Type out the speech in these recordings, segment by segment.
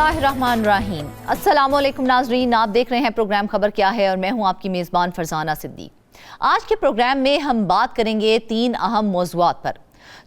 बिस्मिल्लाहिर्रहमानिर्रहीम। अस्सलामुअलैकुम नाजरीन, आप देख रहे हैं प्रोग्राम खबर क्या है और मैं हूं आपकी मेज़बान फरजाना सिद्दीक। आज के प्रोग्राम में हम बात करेंगे 3 अहम मौज़ूआत पर।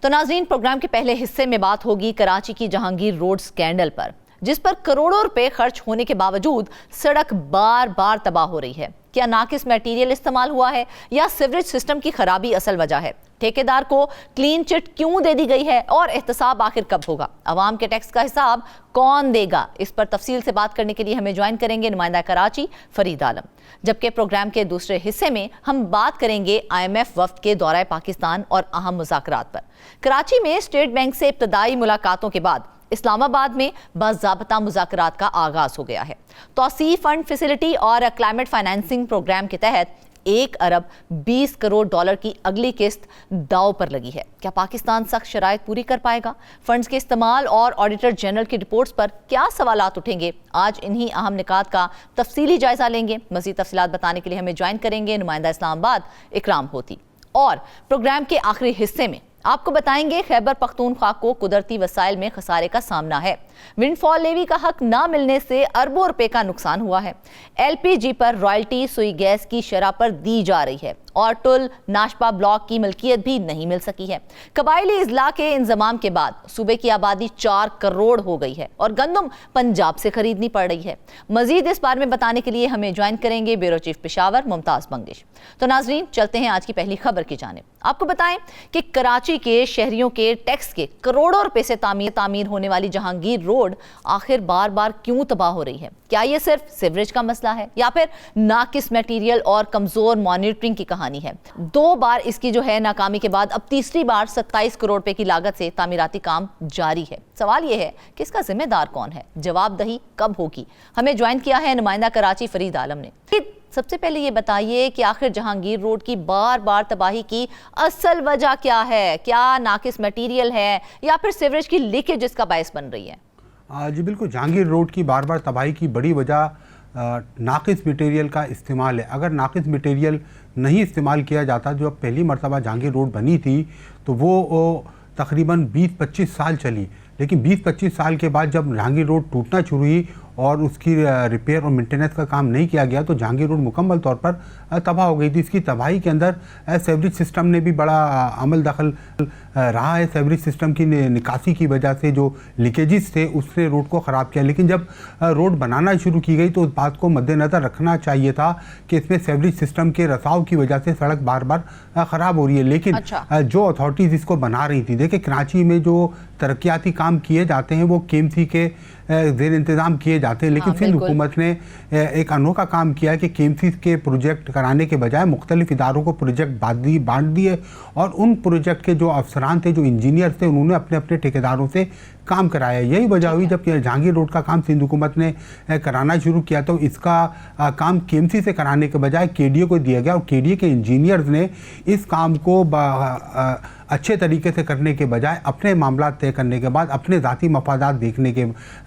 तो नाजरीन, प्रोग्राम के पहले हिस्से में बात होगी कराची की जहांगीर रोड स्कैंडल पर, जिस पर करोड़ों रुपए खर्च होने के बावजूद सड़क बार बार तबाह हो रही है। क्या नाकिस मटेरियल इस्तेमाल हुआ है या सीवरेज सिस्टम की खराबी असल वजह है? ठेकेदार को क्लीन चिट क्यों दे दी गई है और एहतसाब आखिर कब होगा? अवाम के टैक्स का हिसाब कौन देगा? इस पर तफसील से बात करने के लिए हमें ज्वाइन करेंगे नुमाइंदा कराची फरीद आलम। जबकि प्रोग्राम के दूसरे हिस्से में हम बात करेंगे IMF वफ्द के दौरे पाकिस्तान और अहम मुज़ाकरात पर। कराची में स्टेट बैंक से इब्तदाई मुलाकातों के बाद इस्लामाबाद में बाज़ाब्ता मुज़ाकरात का आगाज हो गया है। तौसीफ़ फंड फैसिलिटी और क्लाइमेट फाइनेंसिंग प्रोग्राम के तहत 1 अरब 20 करोड़ डॉलर की अगली किस्त दाव पर लगी है। क्या पाकिस्तान सख्त शराइत पूरी कर पाएगा? फंड्स के इस्तेमाल और ऑडिटर जनरल की रिपोर्ट्स पर क्या सवालात उठेंगे? आज इन्हीं अहम निकात का तफसीली जायजा लेंगे। मज़ीद तफसीलात बताने के लिए हमें ज्वाइन करेंगे नुमाइंदा इस्लामाबाद इकराम होती। और प्रोग्राम के आखिरी हिस्से में आपको बताएंगे खैबर पख्तूनख्वा को कुदरती वसाइल में खसारे का सामना है। विंडफॉल लेवी का हक ना मिलने से अरबों रुपए का नुकसान हुआ है। LPG पर रॉयल्टी सुई गैस की शरह पर दी जा रही है और टुल नाशपा ब्लॉक की मिल्कियत भी नहीं मिल सकी है। कबायली इजला के इंजमाम के बाद सूबे की आबादी 4 करोड़ हो गई है और गंदम पंजाब से खरीदनी पड़ रही है। मजीद इस बारे में बताने के लिए हमें ज्वाइन करेंगे ब्यूरो चीफ पेशावर मुमताज बंदिश। तो नाजरीन, चलते हैं आज की पहली खबर की जानिब। आपको बताएं कि कराची के शहरियों के टैक्स के करोड़ों रुपए से तामीर होने वाली जहांगीर रोड आखिर बार बार क्यों तबाह हो रही है? क्या ये सिर्फ सीवरेज का मसला है या फिर नाकिस मटेरियल और कमजोर मॉनिटरिंग की कहानी है? 2 बार इसकी जो है नाकामी के बाद अब तीसरी बार 27 करोड़ रुपए की लागत से तामीराती काम जारी है। सवाल यह है कि इसका जिम्मेदार कौन है? जवाबदही कब होगी? हमें ज्वाइन किया है नुमाइंदा कराची फरीद आलम ने। सबसे पहले ये बताइए कि आखिर जहांगीर रोड की बार बार तबाही की असल वजह क्या है? क्या नाकिस मटेरियल है या फिर सीवरेज की लीकेज जिसका बायस बन रही है? जी बिल्कुल, जहांगीर रोड की बार बार तबाही की बड़ी वजह नाकिस मटेरियल का इस्तेमाल है। अगर नाकिस मटेरियल नहीं इस्तेमाल किया जाता, जो अब पहली मरतबा जहांगीर रोड बनी थी तो वो तकरीबन 20-25 साल चली, लेकिन 20-25 साल के बाद जब जहांगीर रोड टूटना शुरू हुई और उसकी रिपेयर और मेंटेनेंस का काम नहीं किया गया तो जहांगीर रोड मुकम्मल तौर पर तबाह हो गई थी। इसकी तबाही के अंदर सीवरेज सिस्टम ने भी बड़ा अमल दखल रहा है। सीवरेज सिस्टम की निकासी की वजह से जो लीकेजेस थे उसने रोड को ख़राब किया, लेकिन जब रोड बनाना शुरू की गई तो उस बात को मद्देनज़र रखना चाहिए था कि इसमें सीवरेज सिस्टम के रसाव की वजह से सड़क बार बार ख़राब हो रही है। लेकिन जो अथॉरिटीज़ इसको बना रही थी, देखिए कराची में जो तरक्याती काम किए जाते हैं वो KMC के ज़ेर इंतज़ाम किए जाते हैं, लेकिन सिंध हुकूमत ने एक अनोखा काम किया कि KMC के प्रोजेक्ट कराने के बजाय मुख्तलिफ इदारों को प्रोजेक्ट बांट दिए और उन प्रोजेक्ट के जो अफसरान थे, जो इंजीनियर थे, उन्होंने अपने अपने ठेकेदारों से काम कराया। यही वजह हुई जब जहांगीर रोड का काम सिंध हुकूमत ने कराना शुरू किया तो इसका काम KMC से कराने के बजाय KDA को दिया गया और KDA के इंजीनियर्स ने इस काम को अच्छे तरीके से करने के बजाय अपने मामला तय करने के बाद अपने ज़ाती मफादात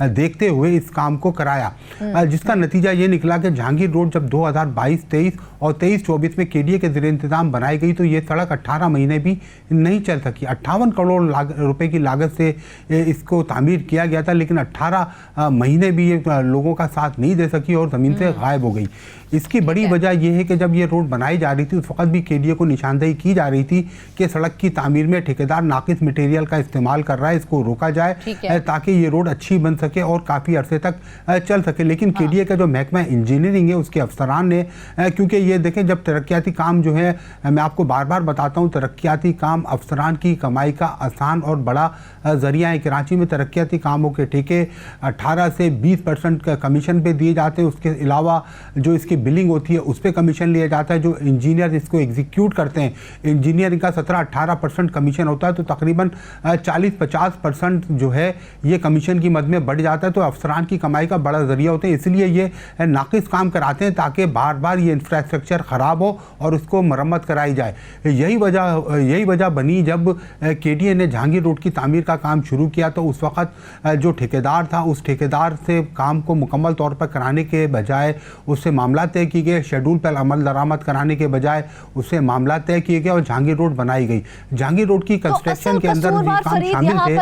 देखते हुए इस काम को कराया, जिसका नतीजा ये निकला कि जहांगीर रोड जब 2022-23 और 23-24 में KDA के ज़ेर इंतज़ाम बनाई गई तो ये सड़क 18 महीने भी नहीं चल सकी। 58 करोड़ रुपए की लागत से इसको तामीर किया गया था, लेकिन 18 महीने भी ये लोगों का साथ नहीं दे सकी और ज़मीन से गायब हो गई। इसकी बड़ी वजह यह है कि जब ये रोड बनाई जा रही थी उस वक्त भी KDA को निशानदेही की जा रही थी कि सड़क की तामीर में ठेकेदार नाकिस मटेरियल का इस्तेमाल कर रहा है, इसको रोका जाए ताकि ये रोड अच्छी बन सके और काफ़ी अरसे तक चल सके। लेकिन KDA का जो महकमा इंजीनियरिंग है उसके अफसरान ने, क्योंकि ये देखें जब तरक्याती काम जो है, मैं आपको बार बार बताता हूँ, तरक्याती काम अफसरान की कमाई का आसान और बड़ा ज़रिया है। कराची में तरक्याती कामों के ठेके 18 से 20% कमीशन पे दिए जाते हैं। उसके अलावा जो इसकी बिलिंग होती है उस पर कमीशन लिया जाता है। जो इंजीनियर इसको एग्जीक्यूट करते हैं, इंजीनियरिंग का 17-18% कमीशन होता है, तो तकरीबन 40-50% जो है ये कमीशन की मद में बढ़ जाता है। तो अफसरान की कमाई का बड़ा ज़रिया होता है, इसलिए ये नाकिस काम कराते हैं ताकि बार बार ये इंफ्रास्ट्रक्चर ख़राब हो और उसको मरम्मत कराई जाए। यही वजह बनी जब KDA ने जहांगीर रोड की तामीर का काम शुरू किया तो उस वक्त जो ठेकेदार था उस ठेकेदार से काम को मुकम्मल तौर पर कराने के बजाय उससे मामला तय की गई, शेड्यूल पर अमल दरामद कराने के बजाय उससे मामला तय किए गए और जहांगीर रोड बनाई गई। जहांगीर रोड की कंस्ट्रक्शन के अंदर भी काम शामिल थे।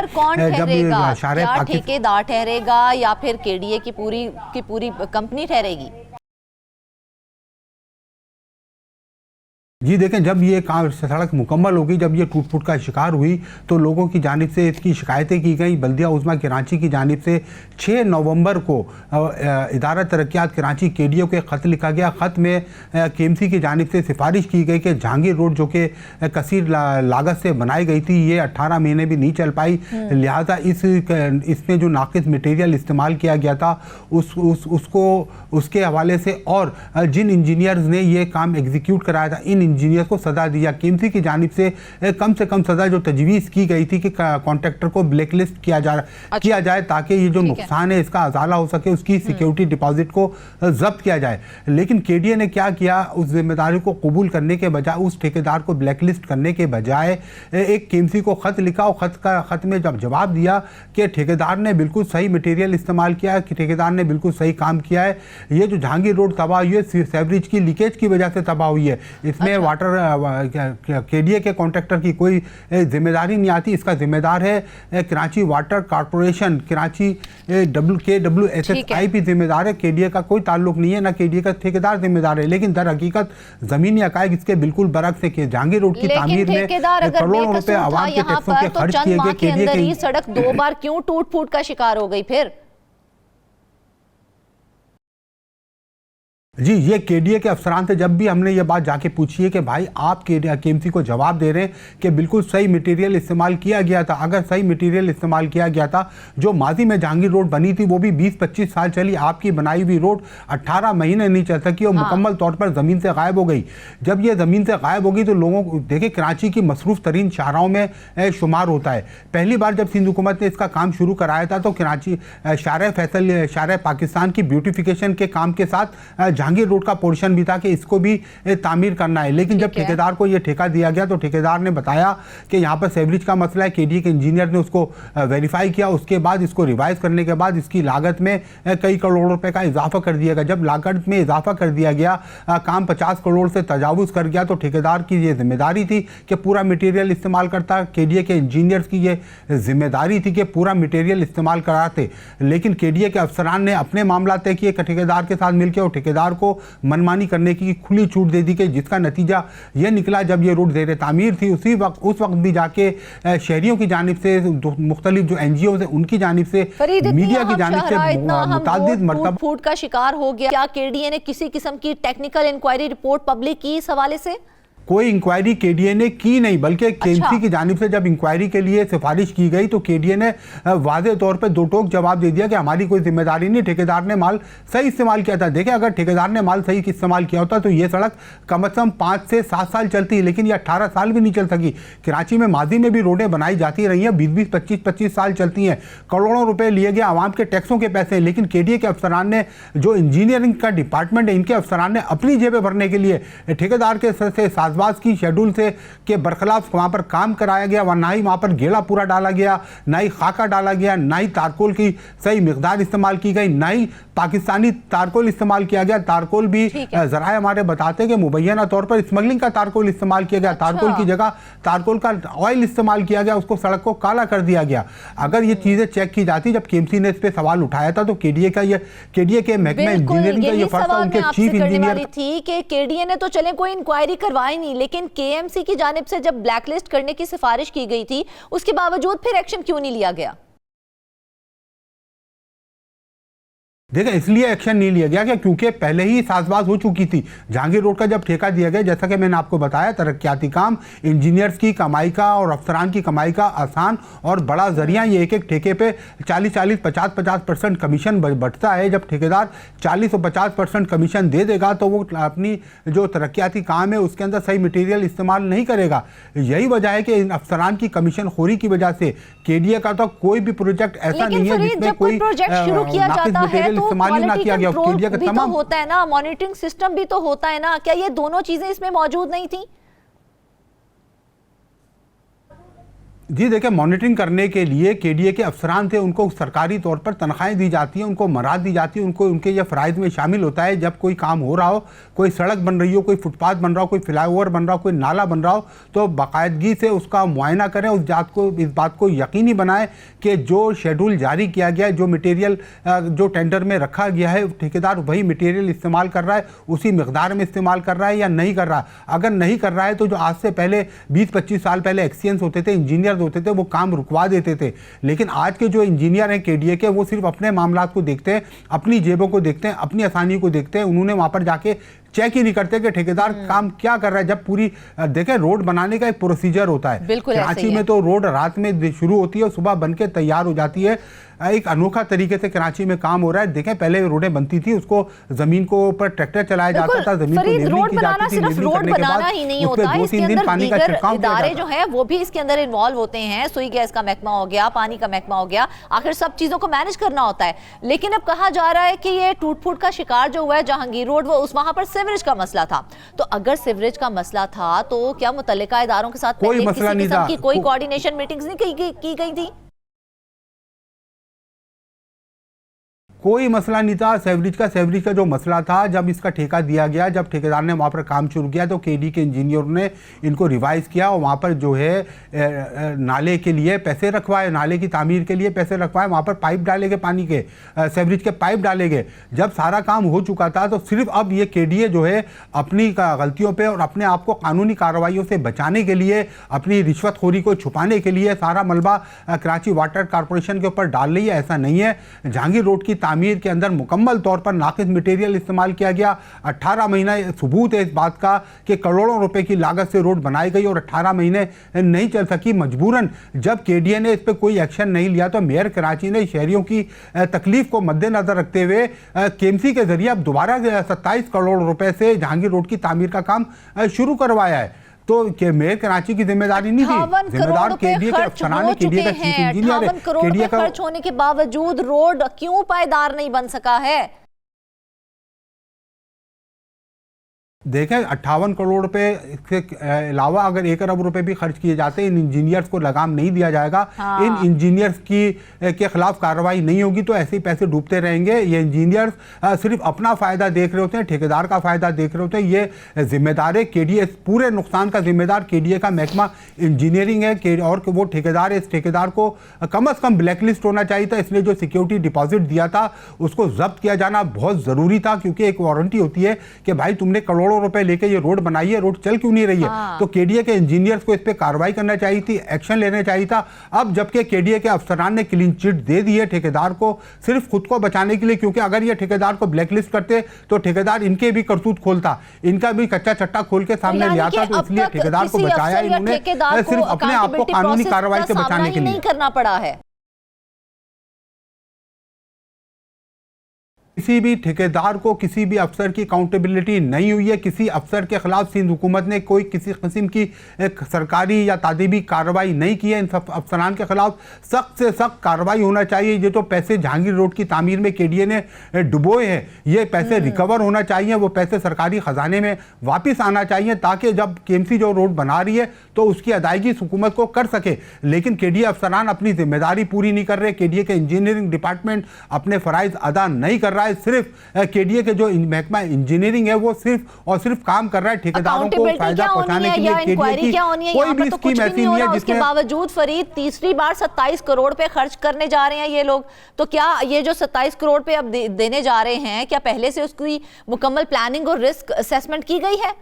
जब क्या ठेकेदार ठहरेगा या फिर केडीए की पूरी कंपनी ठहरेगी? जी देखें, जब ये सड़क मुकम्मल होगी, जब ये टूट फूट का शिकार हुई तो लोगों की जानिब से इसकी शिकायतें की गई। बल्दिया उज़्मा कराची की जानिब से 6 नवंबर को इदारा तरक्यात कराची केडीए को एक ख़त लिखा गया। ख़त में केएमसी की जानिब से सिफारिश की गई कि जहांगीर रोड जो कि कसीर लागत से बनाई गई थी, ये 18 महीने भी नहीं चल पाई, लिहाजा इसमें जो नाकिस मटेरियल इस्तेमाल किया गया था उसके हवाले से और जिन इंजीनियर्स ने ये काम एग्जीक्यूट कराया था इन इंजीनियर्स को सजा दिया। केएमसी की जानिब से कम सजा जो तजवीज़ की गई थी कि कॉन्ट्रैक्टर को ब्लैकलिस्ट किया जाए ताकि ये जो नुकसान है इसका अजाला हो सके, उसकी सिक्योरिटी डिपॉजिट को जब्त किया जाए। लेकिन केडीए ने क्या किया, उस जिम्मेदारी को कबूल करने के बजाय, उस ठेकेदार को ब्लैकलिस्ट करने के बजाय एक केएमसी को ख़त लिखा और ख़त में जब जवाब दिया कि ठेकेदार ने बिल्कुल सही मटेरियल इस्तेमाल किया है, कि ठेकेदार ने बिल्कुल सही काम किया है। ये जो जहांगीर रोड तबाह हुई है सीवरेज की लीकेज की वजह से तबाह हुई है, इसमें वाटर केडीए के कॉन्ट्रैक्टर की कोई जिम्मेदारी नहीं आती। इसका जिम्मेदार है Karachi water corporation, Karachi KWSSI भी जिम्मेदार है। केडीए का कोई ताल्लुक नहीं है, ना केडीए का ठेकेदार जिम्मेदार है। लेकिन दर हकीकत जमीनी हकायक इसके बिल्कुल बरक्स है कि जहांगीर रोड की तामीर में करोड़ों रुपए आवाम के टैक्सों के खर्च किए गए। केडीए की सड़क 2 बार क्यों टूट फूट का शिकार हो गई फिर? जी, ये केडीए के अफसरान से जब भी हमने ये बात जाके पूछी है कि भाई आप केएमसी को जवाब दे रहे हैं कि बिल्कुल सही मटेरियल इस्तेमाल किया गया था। अगर सही मटेरियल इस्तेमाल किया गया था, जो माजी में जहांगीर रोड बनी थी वो भी 20-25 साल चली, आपकी बनाई हुई रोड 18 महीने नहीं चल सकी और मुकम्मल तौर पर ज़मीन से गायब हो गई। जब ये ज़मीन से गायब होगी तो लोगों को देखे, कराची की मसरूफ़ तरीन शाहराहों में शुमार होता है। पहली बार जब सिंध हुकूमत ने इसका काम शुरू कराया था तो कराची शार फैसल, शार पाकिस्तान की ब्यूटिफिकेशन के काम के साथ जहांगीर रोड का पोर्शन भी था कि इसको भी तामीर करना है। लेकिन जब ठेकेदार को यह ठेका दिया गया तो ठेकेदार ने बताया कि यहाँ पर सेवरेज का मसला है। केडीए के इंजीनियर ने उसको वेरीफाई किया, उसके बाद इसको रिवाइज करने के बाद इसकी लागत में कई करोड़ रुपए का इजाफा कर दिया गया। जब लागत में इजाफा कर दिया गया, काम 50 करोड़ से तजावुज कर गया, तो ठेकेदार की ये जिम्मेदारी थी कि पूरा मटेरियल इस्तेमाल करता। केडीए के इंजीनियर्स की ये जिम्मेदारी थी कि पूरा मटेरियल इस्तेमाल कराते। लेकिन केडीए के अफसरान ने अपने मामला तय किए ठेकेदार के साथ मिलकर और ठेकेदार को मनमानी करने की खुली छूट दे दी गई, जिसका नतीजा यह निकला जब ये रोड ज़ेर तामीर थी उस वक्त भी जाके शहरियों की जानिब से, मुख्तलिफ जो NGOs हैं उनकी जानिब से, मीडिया की जानिब से मुतादिद मरतबा फूट का शिकार हो गया। क्या केडीए ने किसी किस्म की टेक्निकल इंक्वायरी रिपोर्ट पब्लिक की इस हवाले से? कोई इंक्वायरी केडीए ने की नहीं, बल्कि केएमसी की जानिब से जब इंक्वायरी के लिए सिफारिश की गई तो केडीए ने वाज़े तौर पर दो टोक जवाब दे दिया कि हमारी कोई जिम्मेदारी नहीं, ठेकेदार ने माल सही इस्तेमाल किया था। देखिए, अगर ठेकेदार ने माल सही इस्तेमाल किया होता तो ये सड़क कम अज़ कम 5 से 7 साल चलती, लेकिन ये 18 साल भी नहीं चल सकी। कराची में माजी में भी रोडें बनाई जाती रही हैं, 20-20, 25-25 साल चलती हैं, करोड़ों रुपये लिए गए आवाम के टैक्सों के पैसे। लेकिन केडीए के अफसरान ने, जो इंजीनियरिंग का डिपार्टमेंट है, इनके अफसरान ने अपनी जेबें भरने के लिए ठेकेदार के से साजबाज की शेड्यूल से के बरखिलाफ वहाँ पर काम कराया गया। ना ही वहाँ पर गेड़ा पूरा डाला गया, ना ही खाका डाला गया, ना ही तारकोल की सही मिकदार इस्तेमाल की गई, ना ही पाकिस्तानी तारकोल इस्तेमाल किया गया। तारकोल भी जराए हमारे बताते हैं कि मुबैना तौर पर स्मगलिंग का तारकोल इस्तेमाल किया गया। तारकोल की जगह तारकोल का ऑयल इस्तेमाल किया गया, उसको सड़क को काला कर दिया गया। अगर ये चीज़ें चेक की जाती, जब केएमसी ने इस पर सवाल उठाया था तो केडीए के महकमे इंजीनियरिंग का ये फर्ज था, उनके चीफ इंजीनियर थी कि केडीए ने तो चले कोई इंक्वायरी करवाई नहीं, लेकिन केएमसी की जानिब से जब ब्लैकलिस्ट करने की सिफारिश की गई थी उसके बावजूद फिर एक्शन क्यों नहीं लिया गया? देखिए, इसलिए एक्शन नहीं लिया गया कि क्योंकि पहले ही साजबाज हो चुकी थी। जहांगीर रोड का जब ठेका दिया गया, जैसा कि मैंने आपको बताया, तरक्याती काम, इंजीनियर्स की कमाई का और अफसरान की कमाई का आसान और बड़ा जरिया। ये एक ठेके पे 40-40, 50-50% कमीशन बढ़ता है। जब ठेकेदार 40 और 50% कमीशन दे देगा तो वो अपनी जो तरक्याती काम है उसके अंदर सही मटीरियल इस्तेमाल नहीं करेगा। यही वजह है कि इन अफसरान की कमीशन खोरी की वजह से केडीए का तो कोई भी प्रोजेक्ट ऐसा नहीं है जिसमें कोई इस्तेमाल ना किया गया। केडीए का तमाम होता है ना, मॉनिटरिंग सिस्टम भी तो होता है ना, क्या ये दोनों चीजें इसमें मौजूद नहीं थी? जी देखिए, मॉनिटरिंग करने के लिए केडीए के अफसरान थे, उनको सरकारी तौर पर तनख्वाहें दी जाती हैं, उनको मराद दी जाती है, उनको उनके ये फ़राइज़ में शामिल होता है जब कोई काम हो रहा हो, कोई सड़क बन रही हो, कोई फुटपाथ बन रहा हो, कोई फ्लाईओवर बन रहा हो, कोई नाला बन रहा हो, तो बाकायदगी से उसका मुआयना करें, इस बात को यकीनी बनाएं कि जो शेड्यूल जारी किया गया है, जो मटेरियल जो टेंडर में रखा गया है, ठेकेदार वही मटेरियल इस्तेमाल कर रहा है, उसी मकदार में इस्तेमाल कर रहा है या नहीं कर रहा। अगर नहीं कर रहा है तो जो आज से पहले 20-25 साल पहले एक्सचेंज होते थे, इंजीनियर होते थे, वो काम रुकवा देते थे। लेकिन आज के जो इंजीनियर हैं केडीए के, वो सिर्फ अपने मामलात को देखते हैं, अपनी जेबों को देखते हैं, अपनी आसानी को देखते हैं। उन्होंने वहां पर जाके चेक ही नहीं करते कि ठेकेदार काम क्या कर रहा है। जब पूरी देखें, रोड बनाने का एक प्रोसीजर होता है। कराची में तो रोड रात में शुरू होती है और सुबह बन के तैयार हो जाती है। एक अनोखा तरीके से कराची में काम हो रहा है। देखें, पहले रोडें बनती थी, उसको जमीन को ऊपर ट्रैक्टर चलाया जाता था, जमीन को लेवलिंग की जाती थी, लेवलिंग करने के बाद उस पे 2-3 दिन पानी का छिड़काव किया जाता था। जो है वो भी इसके अंदर इन्वॉल्व होते हैं। सुई गैस का महकमा हो गया, पानी का महकमा हो गया, आखिर सब चीजों को मैनेज करना होता है। लेकिन अब कहा जा रहा है कि ये टूट फूट का शिकार जो हुआ है जहांगीर रोड, वो उस वहां पर सीवरेज का मसला था। तो अगर सीवरेज का मसला था तो क्या मुतल्लिका इदारों के साथ कोई मसला नहीं था, कोई कोऑर्डिनेशन मीटिंग्स नहीं की गई थी? कोई मसला नहीं था सेवरेज का जो मसला था, जब इसका ठेका दिया गया, जब ठेकेदार ने वहाँ पर काम शुरू किया तो केडी के इंजीनियरों ने इनको रिवाइज़ किया और वहाँ पर जो है नाले के लिए पैसे रखवाए, नाले की तामीर के लिए पैसे रखवाए, वहाँ पर पाइप डाले गए, पानी के सेवरेज के पाइप डाले गए। जब सारा काम हो चुका था तो सिर्फ अब ये केडीए जो है अपनी गलतियों पर और अपने आप को कानूनी कार्रवाइयों से बचाने के लिए, अपनी रिश्वतखोरी को छुपाने के लिए सारा मलबा कराची वाटर कॉरपोरेशन के ऊपर डाल रही है। ऐसा नहीं है। जहांगीर रोड की तामीर के अंदर मुकम्मल तौर पर नाकिस मटेरियल इस्तेमाल किया गया। 18 महीना सबूत है इस बात का कि करोड़ों रुपए की लागत से रोड बनाई गई और 18 महीने नहीं चल सकी मजबूरन। जब केडीए ने इस पर कोई एक्शन नहीं लिया तो मेयर कराची ने शहरियों की तकलीफ को मद्देनजर रखते हुए केएमसी के जरिए अब दोबारा 27 करोड़ रुपए से जहांगीर रोड की तामीर का काम शुरू करवाया है। तो मेयर कराची की जिम्मेदारी नहीं थी, जिम्मेदार केडीए के अफसरान, केडीए का चीफ इंजीनियर है। 58 करोड़ रुपए खर्च होने के बावजूद रोड क्यों पायदार नहीं बन सका है? देखें, 58 करोड़ रुपए के अलावा अगर 1 अरब रुपए भी खर्च किए जाते हैं, इन इंजीनियर्स को लगाम नहीं दिया जाएगा, इन इंजीनियर्स के खिलाफ कार्रवाई नहीं होगी तो ऐसे ही पैसे डूबते रहेंगे। ये इंजीनियर्स सिर्फ अपना फ़ायदा देख रहे होते हैं, ठेकेदार का फ़ायदा देख रहे होते हैं। ये जिम्मेदार है केडीए, पूरे नुकसान का जिम्मेदार केडीए का महकमा इंजीनियरिंग है और वो ठेकेदार है। इस ठेकेदार को कम अज़ कम ब्लैक लिस्ट होना चाहिए था। इसलिए जो सिक्योरिटी डिपॉजिट दिया था उसको जब्त किया जाना बहुत ज़रूरी था, क्योंकि एक वारंटी होती है कि भाई तुमने करोड़ों रुपए लेके ये रोड बनाई है, रोड चल क्यों नहीं रही है। तो केडीए के इंजीनियर्स को इस पे कार्रवाई करना चाहिए थी, एक्शन लेना चाहिए था। अब जबकि केडीए के अफसरान ने क्लीन चिट दे दी है ठेकेदार को सिर्फ खुद को बचाने के लिए, क्योंकि अगर ये ठेकेदार को ब्लैकलिस्ट करते तो ठेकेदार इनके भी करतूत खोलता, इनका भी कच्चा चट्टा खोल के सामने ले आता। तो इसलिए ठेकेदार को बचाया इन्होंने सिर्फ अपने आप को कानूनी कार्रवाई से बचाने के लिए। नहीं करना पड़ा है। किसी भी ठेकेदार को, किसी भी अफसर की अकाउंटेबिलिटी नहीं हुई है। किसी अफसर के खिलाफ सिंध हुकूमत ने कोई किसी किस्म की सरकारी या तादीबी कार्रवाई नहीं की है। इन सब अफसरान के खिलाफ सख्त से सख्त कार्रवाई होना चाहिए। ये तो पैसे जहांगीर रोड की तामीर में केडीए ने डुबोए हैं, ये पैसे रिकवर होना चाहिए, वो पैसे सरकारी खजाने में वापस आना चाहिए, ताकि जब केएमसी जो रोड बना रही है तो उसकी अदायगी हुकूमत को कर सके। लेकिन केडीए अफसरान अपनी जिम्मेदारी पूरी नहीं कर रहे। केडीए के इंजीनियरिंग डिपार्टमेंट अपने फ़राइज़ अदा नहीं कर रहा है। सिर्फ केडीए के जो महकमा इंजीनियरिंग है वो सिर्फ और सिर्फ काम कर रहा है ठेकेदारों को फायदा पहुंचाने के लिए। केडीए की कोई भी स्कीम ऐसी नहीं है जिसके बावजूद फरीद तीसरी बार 27 करोड़ पे खर्च करने जा रहे हैं ये लोग। तो क्या ये जो 27 करोड़ पे अब देने जा रहे हैं, क्या पहले से उसकी मुकम्मल प्लानिंग और रिस्क असेसमेंट की गई है?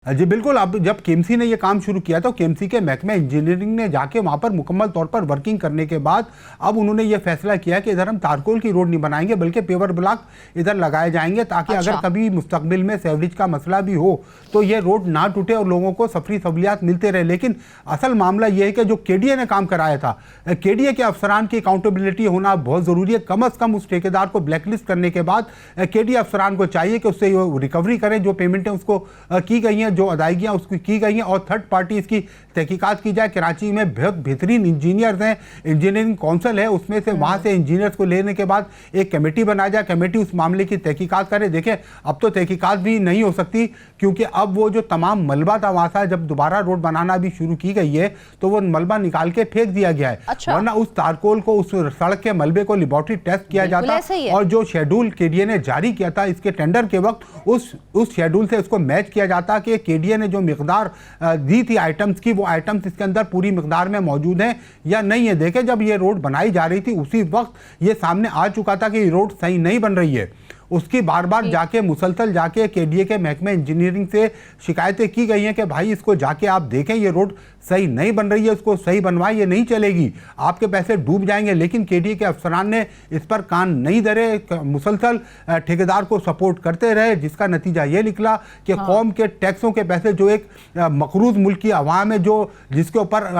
जी बिल्कुल। अब जब केएमसी ने ये काम शुरू किया तो केएमसी के महकमे इंजीनियरिंग ने जाके वहाँ पर मुकम्मल तौर पर वर्किंग करने के बाद अब उन्होंने ये फैसला किया कि इधर हम तारकोल की रोड नहीं बनाएंगे बल्कि पेवर ब्लॉक इधर लगाए जाएंगे, ताकि अगर कभी मुस्तकबिल में सेवरेज का मसला भी हो तो ये रोड ना टूटे और लोगों को सफरी सहूलियात मिलते रहे। लेकिन असल मामला ये है कि जो केडीए ने काम कराया था, केडीए के अफसरान की अकाउंटेबिलिटी होना बहुत ज़रूरी है। कम अज़ कम उस ठेकेदार को ब्लैकलिस्ट करने के बाद केडीए अफसरान को चाहिए कि उससे रिकवरी करें, जो पेमेंटें उसको की गई हैं, जो अदायगियाँ उसकी की गई हैं और थर्ड पार्टी इसकी तहकीकात की जाए। कराची में बहुत बेहतरीन इंजीनियर्स हैं, इंजीनियरिंग काउंसिल है, उसमें से वहाँ से इंजीनियर्स को लेने के बाद एक कमेटी बनाया जाए, कमेटी उस मामले की तहकीकात करे। देखिए अब तो तहकीकात भी नहीं हो सकती क्योंकि अब वो जो तमाम मलबा था वहाँ से जब दोबारा रोड बनाना भी शुरू की गई है तो वो मलबा निकाल के फेंक दिया गया है। अच्छा। वरना उस तारकोल को, उस सड़क के मलबे को लेबोरेटरी टेस्ट किया जाता और जो शेड्यूल केडीए ने जारी किया था इसके टेंडर के वक्त उस शेड्यूल से उसको मैच किया जाता कि केडीए ने जो मिकदार दी थी आइटम्स की, वो आइटम्स इसके अंदर पूरी मिकदार में मौजूद हैं या नहीं है। देखें जब ये रोड बनाई जा रही थी उसी वक्त ये सामने आ चुका था कि ये रोड सही नहीं बन रही है। उसकी बार बार जाके मुसलसल जाके केडीए के महकमे इंजीनियरिंग से शिकायतें की गई हैं कि भाई इसको जाके आप देखें, ये रोड सही नहीं बन रही है, उसको सही बनवाएं, ये नहीं चलेगी, आपके पैसे डूब जाएंगे। लेकिन केडीए के अफसरान ने इस पर कान नहीं धरे, मुसलसल ठेकेदार को सपोर्ट करते रहे, जिसका नतीजा ये निकला कि कौम के टैक्सों के पैसे जो एक मकरूज मुल्क की अवाम है, जो जिसके ऊपर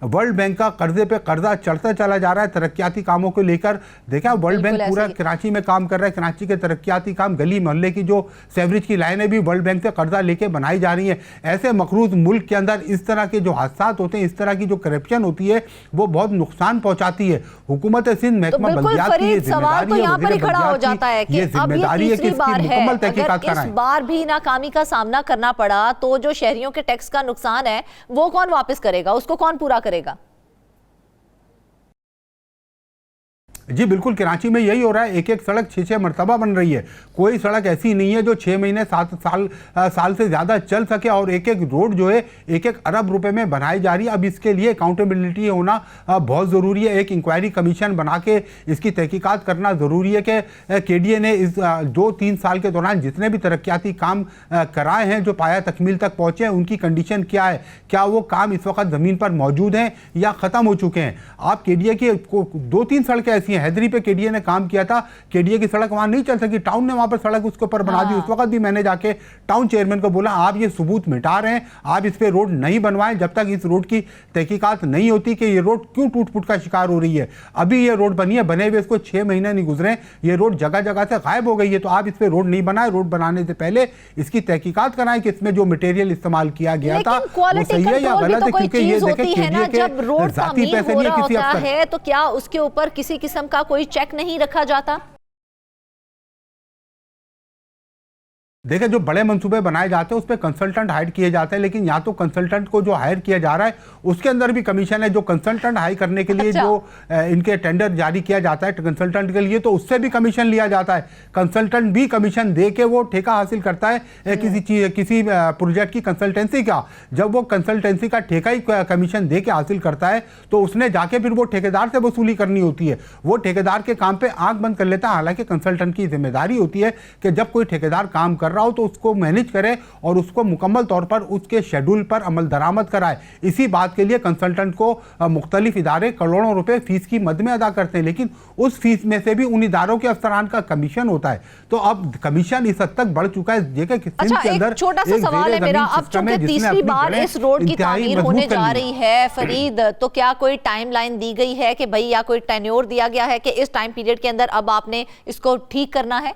वर्ल्ड बैंक का कर्जे पे कर्जा चढ़ता चला जा रहा है तरक्याती कामों को लेकर। देखा वर्ल्ड बैंक पूरा कराची में काम कर रहा है, कराची के तरक्याती काम, गली मोहल्ले की जो सेवरेज की लाइनें भी वर्ल्ड बैंक से कर्जा लेके बनाई जा रही हैं। ऐसे मकरूज मुल्क के अंदर इस तरह के जो हादसात होते हैं, इस तरह की जो करप्शन होती है, वो बहुत नुकसान पहुंचाती है। हुकूमत सिंध महकमा बल्दियात की सवाल तो यहाँ पर ही खड़ा हो जाता है कि अब ये तीसरी बार है, अगर इस बार भी नाकामी का सामना करना पड़ा तो जो शहरियों के टैक्स का नुकसान है वो कौन वापस करेगा, उसको कौन पूरा करेगा? जी बिल्कुल, कराची में यही हो रहा है। एक एक सड़क 6-6 मरतबा बन रही है। कोई सड़क ऐसी नहीं है जो 6 महीने 7 साल से ज़्यादा चल सके और एक एक रोड जो है 1-1 अरब रुपए में बनाई जा रही है। अब इसके लिए अकाउंटेबिलिटी होना बहुत ज़रूरी है। एक इंक्वायरी कमीशन बना के इसकी तहकीकात करना ज़रूरी है कि केडीए ने इस 2-3 साल के दौरान जितने भी तरक्याती काम कराए हैं, जो पाया तकमील तक पहुँचे हैं, उनकी कंडीशन क्या है, क्या वो काम इस वक्त ज़मीन पर मौजूद हैं या ख़त्म हो चुके हैं। आप केडीए की 2-3 सड़कें ऐसी हैदरी पे केडीए ने काम किया था, केडीए की सड़क वहां नहीं चल सकी, टाउन ने वहां पर सड़क उसके ऊपर बना दी। उस वक्त भी मैंने जाके टाउन चेयरमैन को बोला आप ये सबूत मिटा रहे हैं, आप इस पे रोड नहीं बनवाएं जब तक इस रोड की तहकीकात नहीं होती कि ये रोड क्यों टूट फूट का शिकार हो रही है। अभी ये रोड बनी है, बने हुए इसको 6 महीने नहीं गुजरे, ये रोड जगह जगह से गायब हो गई है। तो आप इस पे रोड नहीं बनाए, रोड बनाने से पहले इसकी तहकीकात कराएं कि इसमें जो मटेरियल इस्तेमाल किया गया था वो सही है या गलत है। क्योंकि ये देखें केडीए के जाती पैसे नहीं है किसी अफसर है तो क्या उसके ऊपर किसी किस्म का कोई चेक नहीं रखा जाता? देखिए जो बड़े मंसूबे बनाए जाते हैं उस पर कंसल्टेंट हायर किए जाते हैं, लेकिन यहाँ तो कंसल्टेंट को जो हायर किया जा रहा है उसके अंदर भी कमीशन है। जो कंसल्टेंट हायर करने के लिए जो इनके टेंडर जारी किया जाता है कंसल्टेंट के लिए, तो उससे भी कमीशन लिया जाता है। कंसल्टेंट भी कमीशन दे के वो ठेका हासिल करता है किसी प्रोजेक्ट की कंसल्टेंसी का। जब वो कंसल्टेंसी का ठेका ही कमीशन दे के हासिल करता है तो उसने जाके फिर वो ठेकेदार से वसूली करनी होती है। वो ठेकेदार के काम पे आंख बंद कर लेता है। हालांकि कंसल्टेंट की जिम्मेदारी होती है कि जब कोई ठेकेदार काम कर रहा हो तो उसको मैनेज करे और उसको मुकम्मल तौर पर उसके शेड्यूल पर अमल दरामद कराए। इसी बात के लिए कंसल्टेंट को मुख्तलिफ इदारे करोड़ों रुपए फीस की मद में अदा करते हैं, लेकिन उस फीस में से भी उन इदारों के अफसरान का कमीशन होता है। तो अब कमीशन इस हद तक बढ़ चुका है के अंदर। एक छोटा सा सवाल है मेरा, अब चूंकि तीसरी बार इस रोड की तामीर होने जा रही है फरीद, तो क्या कोई टाइमलाइन दी गई है कि भाई या कोई टेन्योर दिया गया है कि इस टाइम पीरियड के अंदर अब आपने इसको ठीक करना है?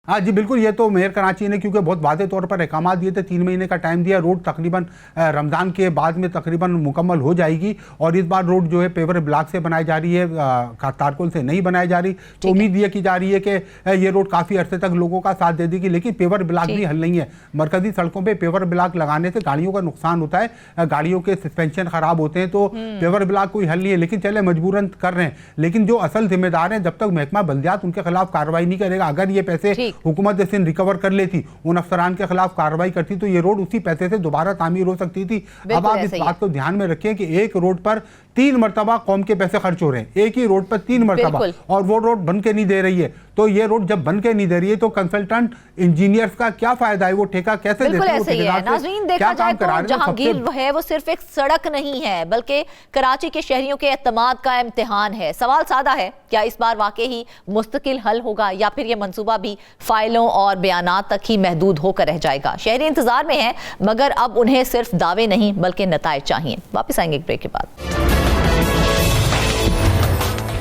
हाँ जी बिल्कुल, ये तो मेयर कराची ने क्योंकि बहुत वादे तौर पर अहकाम दिए थे, 3 महीने का टाइम दिया। रोड तकरीबन रमज़ान के बाद में तकरीबन मुकम्मल हो जाएगी और इस बार रोड जो है पेवर ब्लॉक से बनाई जा रही है, तारकोल से नहीं बनाई जा रही। तो उम्मीद ये की जा रही है कि ये रोड काफ़ी अरसे तक लोगों का साथ दे देगी। लेकिन पेवर ब्लॉक भी हल नहीं है। मरकजी सड़कों पर पेवर ब्लॉक लगाने से गाड़ियों का नुकसान होता है, गाड़ियों के सस्पेंशन ख़राब होते हैं, तो पेवर ब्लॉक कोई हल नहीं है। लेकिन चले मजबूरन कर रहे हैं। लेकिन जो असल जिम्मेदार हैं, जब तक महकमा बल्दियात उनके खिलाफ कार्रवाई नहीं करेगा, अगर ये पैसे हुकूमत सिंध रिकवर कर लेती, उन अफसरान के खिलाफ कार्रवाई करती, तो ये रोड उसी पैसे से दोबारा तामीर हो सकती थी। अब आप इस बात को ध्यान में रखें कि एक रोड पर 3 मरतबा कौम के पैसे खर्च हो रहे हैं, एक ही रोड पर 3 मरतबा, और वो रोड बन के नहीं दे रही है। तो ये रोड जब बन के नहीं दे रही है तो कंसल्टेंट इंजीनियर्स का क्या फायदा है, वो ठेका कैसे देते हैं? ऐसे ही है नाज़रीन, देखा जाए तो जहांगीर है वो सिर्फ एक सड़क नहीं है बल्कि कराची के शहरियों के एतमाद का इम्तिहान है। सवाल सादा है, क्या इस बार वाकई ही मुस्तकिल हल होगा या फिर ये मंसूबा भी फाइलों और बयानात तक ही महदूद होकर रह जाएगा? शहरी इंतजार में है, मगर अब उन्हें सिर्फ दावे नहीं बल्कि नताइज चाहिए। वापस आएंगे एक ब्रेक के बाद।